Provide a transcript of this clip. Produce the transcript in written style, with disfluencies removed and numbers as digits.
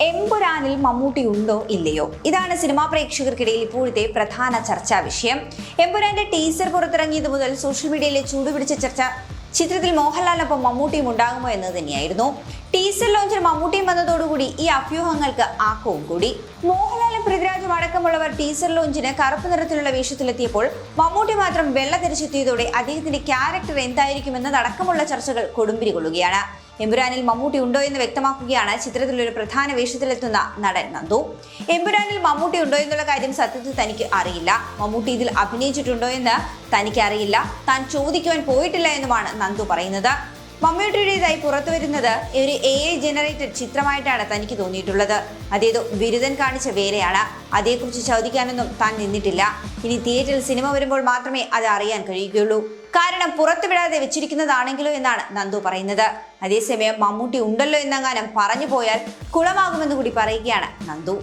എമ്പുരാനിൽ മമ്മൂട്ടി ഉണ്ടോ ഇല്ലയോ? ഇതാണ് സിനിമാ പ്രേക്ഷകർക്കിടയിൽ ഇപ്പോഴത്തെ പ്രധാന ചർച്ചാ വിഷയം. എമ്പുരാന്റെ ടീസർ പുറത്തിറങ്ങിയത് മുതൽ സോഷ്യൽ മീഡിയയിലെ ചൂടുപിടിച്ച ചർച്ച ചിത്രത്തിൽ മോഹൻലാലിനൊപ്പം മമ്മൂട്ടിയും ഉണ്ടാകുമോ എന്ന് തന്നെയായിരുന്നു. ടീസർ ലോഞ്ചിൽ മമ്മൂട്ടിയും വന്നതോടുകൂടി ഈ അഭ്യൂഹങ്ങൾക്ക് ആക്കവും കൂടി. മോഹൻലാലും പൃഥ്വിരാജും അടക്കമുള്ളവർ ടീസർ ലോഞ്ചിന് കറുപ്പ് നിറത്തിലുള്ള വേഷത്തിലെത്തിയപ്പോൾ മമ്മൂട്ടി മാത്രം വെള്ള തിരിച്ചെത്തിയതോടെ അദ്ദേഹത്തിന്റെ ക്യാരക്ടർ എന്തായിരിക്കുമെന്നതടക്കമുള്ള ചർച്ചകൾ കൊടുമ്പിരി കൊള്ളുകയാണ്. എമ്പുരാനിൽ മമ്മൂട്ടി ഉണ്ടോ എന്ന് വ്യക്തമാക്കുകയാണ് ചിത്രത്തിലൊരു പ്രധാന വേഷത്തിലെത്തുന്ന നടൻ നന്ദു. എമ്പുരാനിൽ മമ്മൂട്ടി ഉണ്ടോ എന്നുള്ള കാര്യം സത്യത്തിൽ തനിക്ക് അറിയില്ല. മമ്മൂട്ടി ഇതിൽ അഭിനയിച്ചിട്ടുണ്ടോ എന്ന് തനിക്ക് അറിയില്ല. താൻ ചോദിക്കുവാൻ പോയിട്ടില്ല എന്നുമാണ് നന്ദു പറയുന്നത്. മമ്മൂട്ടിയുടേതായി പുറത്തു വരുന്നത് ഒരു AI ജനറേറ്റഡ് ചിത്രമായിട്ടാണ് തനിക്ക് തോന്നിയിട്ടുള്ളത്. അതേതോ ബിരുദൻ കാണിച്ച വേലയാണ്. അതേക്കുറിച്ച് ചോദിക്കാനൊന്നും താൻ നിന്നിട്ടില്ല. ഇനി തിയേറ്ററിൽ സിനിമ വരുമ്പോൾ മാത്രമേ അത് അറിയാൻ കഴിയുകയുള്ളൂ. കാരണം പുറത്തുവിടാതെ വെച്ചിരിക്കുന്നതാണെങ്കിലോ എന്നാണ് നന്ദു പറയുന്നത്. അതേസമയം മമ്മൂട്ടി ഉണ്ടല്ലോ എന്നെങ്ങാനും പറഞ്ഞു പോയാൽ കുളമാകുമെന്ന് കൂടി പറയുകയാണ് നന്ദു.